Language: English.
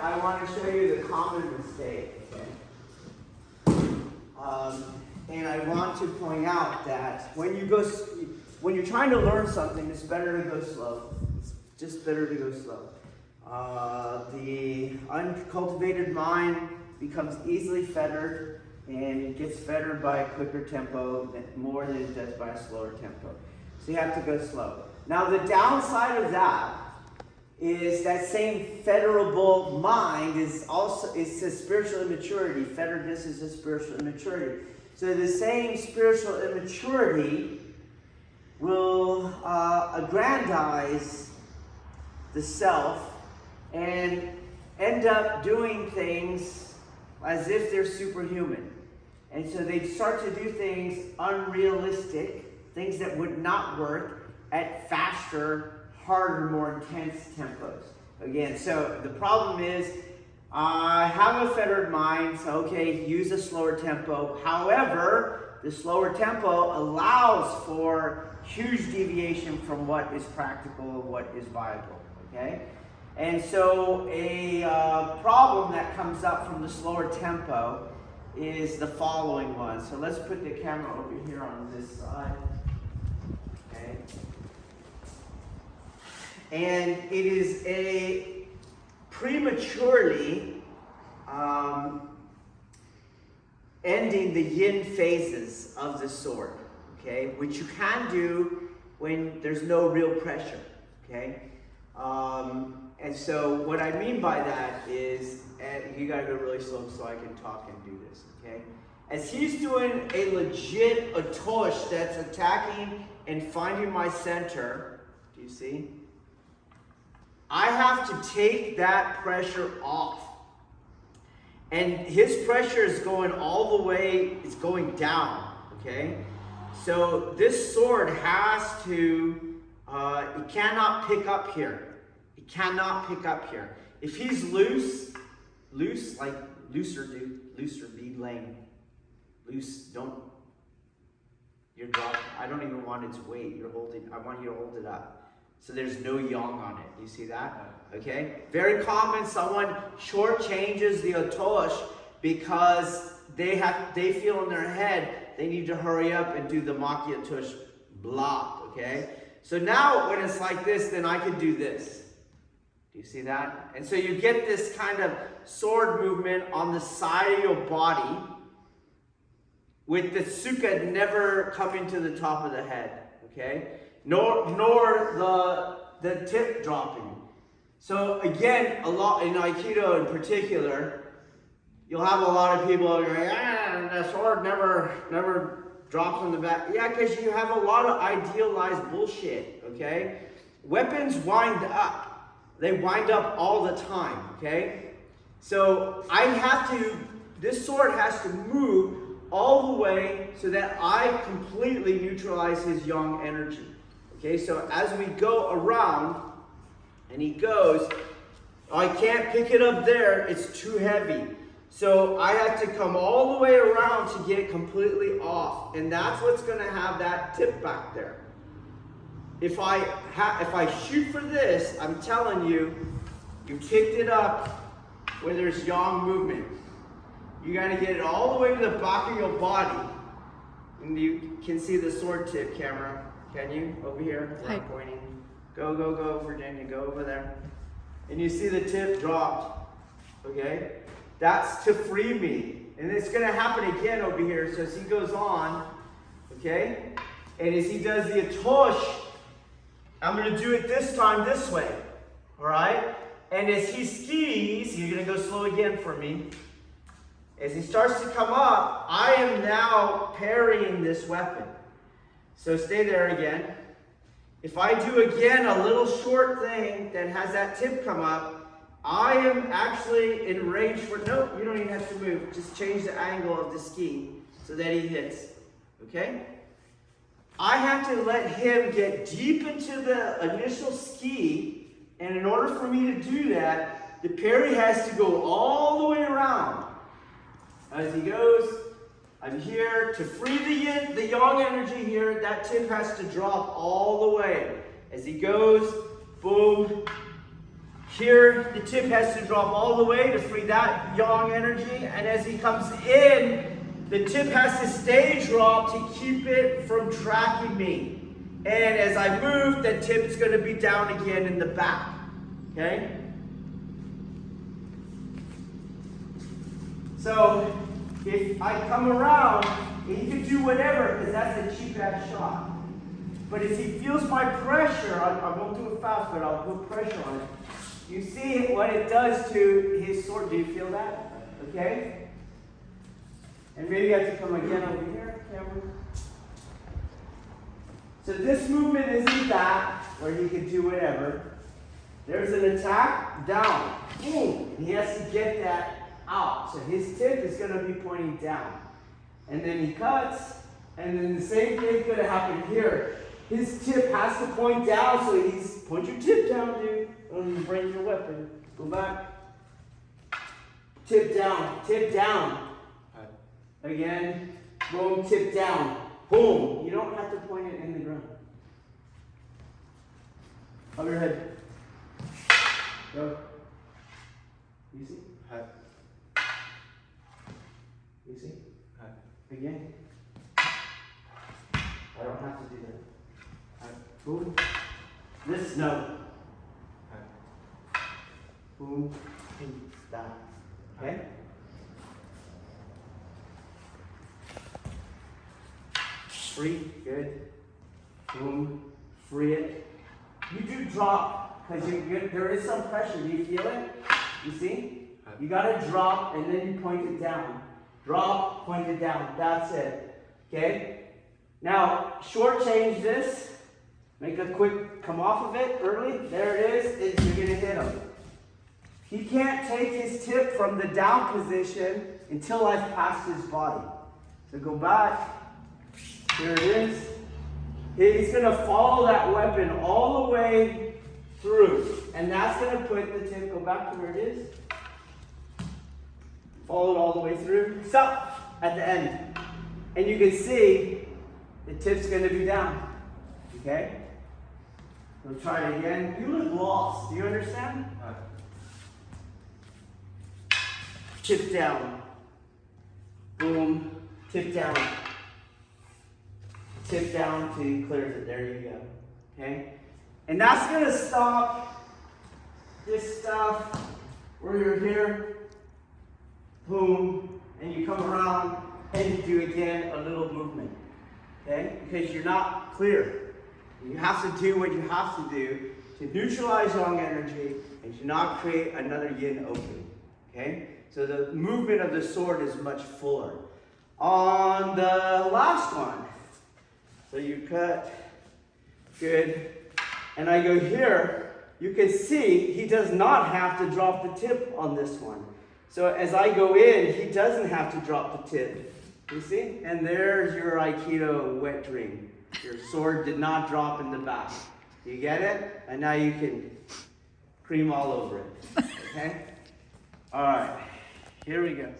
I want to show you the common mistake. Okay? And I want to point out that when you're trying to learn something, it's better to go slow. It's just better to go slow. The uncultivated mind becomes easily fettered, and it gets fettered by a quicker tempo more than it does by a slower tempo. So you have to go slow. Now the downside of that is that same fetterable mind is a spiritual immaturity. Fetteredness is a spiritual immaturity. So the same spiritual immaturity will aggrandize the self and end up doing things as if they're superhuman. And so they start to do things unrealistic, things that would not work at faster, harder, more intense tempos. Again, so the problem is, I have a fettered mind, so okay, use a slower tempo. However, the slower tempo allows for huge deviation from what is practical and what is viable, okay? And so a problem that comes up from the slower tempo is the following one. So let's put the camera over here on this side, okay? And it is a prematurely ending the yin phases of the sword, okay? Which you can do when there's no real pressure, okay? And so what I mean by that is, and you gotta go really slow so I can talk and do this, okay? As he's doing a legit atosh that's attacking and finding my center, do you see? I have to take that pressure off. And his pressure is going all the way, it's going down, okay? So this sword has to, it cannot pick up here. It cannot pick up here. If he's loose, like looser, dude, looser, be lame. Loose, you're dropping. I don't even want its weight. I want you to hold it up. So there's no yang on it. You see that? Okay? Very common, someone shortchanges the atosh because they feel in their head they need to hurry up and do the maki atosh block, okay? So now when it's like this, then I could do this. Do you see that? And so you get this kind of sword movement on the side of your body with the tsuka never coming to the top of the head, okay? Nor the tip dropping. So again, a lot in Aikido in particular, you'll have a lot of people going, the sword never drops on the back. Yeah, because you have a lot of idealized bullshit, okay? Weapons wind up. They wind up all the time, okay? So this sword has to move all the way so that I completely neutralize his yang energy. Okay, so as we go around, and he goes, I can't pick it up there, it's too heavy. So I have to come all the way around to get it completely off. And that's what's gonna have that tip back there. If I shoot for this, I'm telling you, you kicked it up where there's yang movement. You gotta get it all the way to the back of your body. And you can see the sword tip, camera. Can you? Over here, where I'm pointing. Go, Virginia, go over there. And you see the tip dropped, okay? That's to free me. And it's gonna happen again over here. So as he goes on, okay? And as he does the atosh, I'm gonna do it this time this way, all right? And as he skis, you're gonna go slow again for me. As he starts to come up, I am now parrying this weapon. So stay there again. If I do again a little short thing that has that tip come up, I am actually in range for, nope, you don't even have to move. Just change the angle of the ski so that he hits, okay? I have to let him get deep into the initial ski, and in order for me to do that, the parry has to go all the way around. As he goes, I'm here to free the yang energy here. That tip has to drop all the way. As he goes, boom, Here, the tip has to drop all the way to free that yang energy, and as he comes in, the tip has to stay dropped to keep it from tracking me. And as I move, the tip's going to be down again in the back. Okay? So, if I come around, and you can do whatever, because that's a cheap-ass shot. But if he feels my pressure, I won't do it fast, but I'll put pressure on it. You see what it does to his sword. Do you feel that? Okay? And maybe you have to come again over here, Cameron. So this movement isn't that, where he can do whatever. There's an attack, down. Boom. He has to get that out. So his tip is going to be pointing down. And then he cuts, and then the same thing's going to happen here. His tip has to point down, so he's, point your tip down, dude. And bring your weapon. Go back. Tip down, tip down. Again, boom, tip down. Boom. You don't have to point it in the ground. Up your head. Go. You see? You see? Again. I don't have to do that. Boom. This, no. Boom. Down. Okay? Free. Good. Boom. Free it. You do drop, because there is some pressure. Do you feel it? You see? You got to drop, and then you point it down. Drop, point it down. That's it. Okay? Now, shortchange this. Make a quick come off of it early. There it is. You're going to hit him. He can't take his tip from the down position until I've passed his body. So go back. Here it is. He's going to follow that weapon all the way through. And that's going to put the tip, go back to where it is. Follow it all the way through. Stop at the end. And you can see the tip's going to be down. Okay? We'll try it again. You look lost. Do you understand? Tip down. Boom. Tip down. Tip down till he clears it. There you go. Okay? And that's going to stop this stuff where you're here. Boom. And you come around and you do again a little movement. Okay? Because you're not clear. You have to do what you have to do to neutralize yang energy and to not create another yin opening. Okay? So the movement of the sword is much fuller. On the last one, so you cut, good, and I go here, you can see he does not have to drop the tip on this one. So as I go in, he doesn't have to drop the tip. You see? And there's your Aikido wet dream. Your sword did not drop in the back. You get it? And now you can cream all over it. Okay? All right. Here we go.